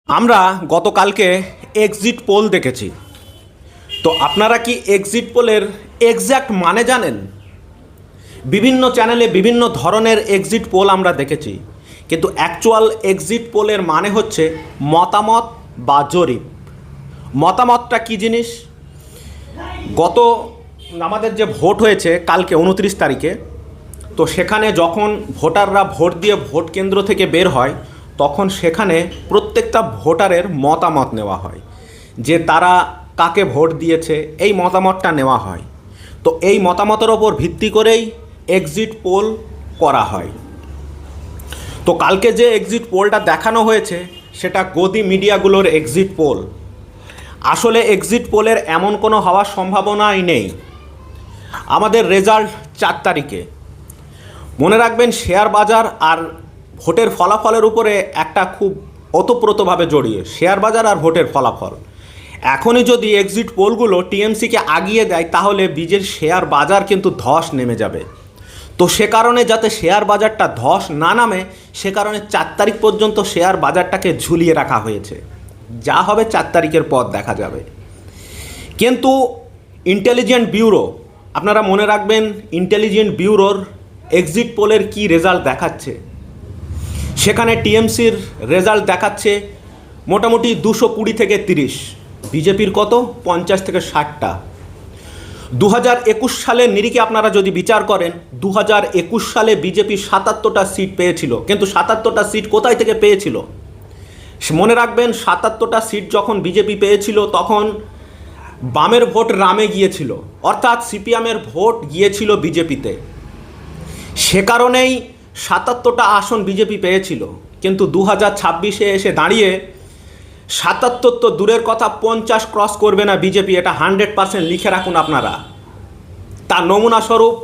আমরা গতকালকে exit pole দেখেছি। তো আপনারা কি এক্সিট পোলের এক্স্যাক্ট মানে জানেন? বিভিন্ন চ্যানেলে বিভিন্ন ধরনের এক্সিট পোল আমরা দেখেছি, কিন্তু অ্যাকচুয়াল এক্সিট পোলের মানে হচ্ছে মতামত বা জরিপ। মতামতটা কী জিনিস? গত আমাদের যে ভোট হয়েছে কালকে 29 তারিখে, তো সেখানে যখন ভোটাররা ভোট দিয়ে ভোট কেন্দ্র থেকে বের হয়, তখন সেখানে প্রত্যেকটা ভোটারের মতামত নেওয়া হয়, যে তারা কাকে ভোট দিয়েছে এই মতামতটা নেওয়া হয়। তো এই মতামতের ওপর ভিত্তি করেই এক্সিট পোল করা হয়। তো কালকে যে এক্সিট পোলটা দেখানো হয়েছে সেটা গদি মিডিয়াগুলোর এক্সিট পোল। আসলে এক্সিট পোলের এমন কোনো হওয়ার সম্ভাবনাই নেই। আমাদের রেজাল্ট 4 তারিখে। মনে রাখবেন, শেয়ার বাজার আর ভোটের ফলাফলের উপরে একটা খুব ওতপ্রোতভাবে জড়িয়ে, শেয়ার বাজার আর ভোটের ফলাফল। এখনই যদি এক্সিট পোলগুলো টিএমসিকে আগিয়ে দেয়, তাহলে বীজের শেয়ার বাজার কিন্তু ধস নেমে যাবে। তো সে কারণে যাতে শেয়ার বাজারটা ধস না নামে, সে কারণে 4 তারিখ পর্যন্ত শেয়ার বাজারটাকে ঝুলিয়ে রাখা হয়েছে। যা হবে 4 তারিখের পর দেখা যাবে। কিন্তু ইন্টেলিজেন্ট ব্যুরো, আপনারা মনে রাখবেন, ইন্টেলিজেন্ট ব্যুরোর এক্সিট পোলের কি রেজাল্ট দেখাচ্ছে। সেখানে টিএমসির রেজাল্ট দেখাচ্ছে মোটামুটি 220 থেকে 30, বিজেপির কত 50 থেকে 60টা। 2021 সালের নিরিখে আপনারা যদি বিচার করেন, 2021 সালে বিজেপি 77টা সিট পেয়েছিল। কিন্তু 77টা সিট কোথায় থেকে পেয়েছিল? মনে রাখবেন, 77টা সিট যখন বিজেপি পেয়েছিল, তখন বামের ভোট রামে গিয়েছিল, অর্থাৎ সিপিএমের ভোট গিয়েছিল বিজেপিতে। সে কারণেই 77টা আসন বিজেপি পেয়েছিল। কিন্তু 2026-এ এসে দাঁড়িয়ে 77 তো দূরের কথা, 50 ক্রস করবে না বিজেপি, এটা 100% লিখে রাখুন আপনারা। তার নমুনা স্বরূপ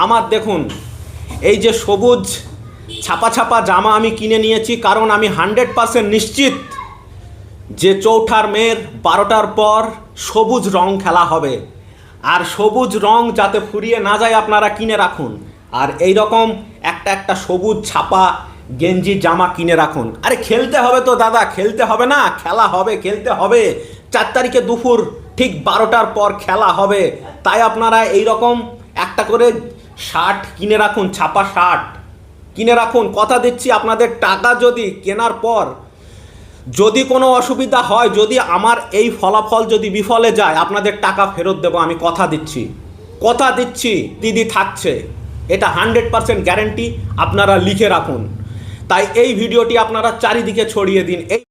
আমার দেখুন, এই যে সবুজ ছাপা ছাপা জামা আমি কিনে নিয়েছি, কারণ আমি 100% নিশ্চিত যে 4 মের 12টার পর সবুজ রং খেলা হবে। আর সবুজ রং যাতে ফুরিয়ে না যায়, আপনারা কিনে রাখুন। আর এই রকম একটা সবুজ ছাপা গেঞ্জি জামা কিনে রাখুন। আরে খেলতে হবে তো দাদা, খেলতে হবে না? খেলা হবে, খেলতে হবে। 4 তারিখে দুপুর ঠিক 12টার পর খেলা হবে। তাই আপনারা এই রকম একটা করে শার্ট কিনে রাখুন, ছাপা শার্ট কিনে রাখুন। কথা দিচ্ছি, আপনাদের টাকা যদি কেনার পর যদি কোনো অসুবিধা হয়, যদি আমার এই ফলাফল যদি বিফলে যায়, আপনাদের টাকা ফেরত দেবো, আমি কথা দিচ্ছি। কথা দিচ্ছি, দিদি থাকছে, এটা 100% গ্যারেন্টি। আপনারা লিখে রাখুন। তাই এই ভিডিওটি আপনারা চারিদিকে ছড়িয়ে দিন। এই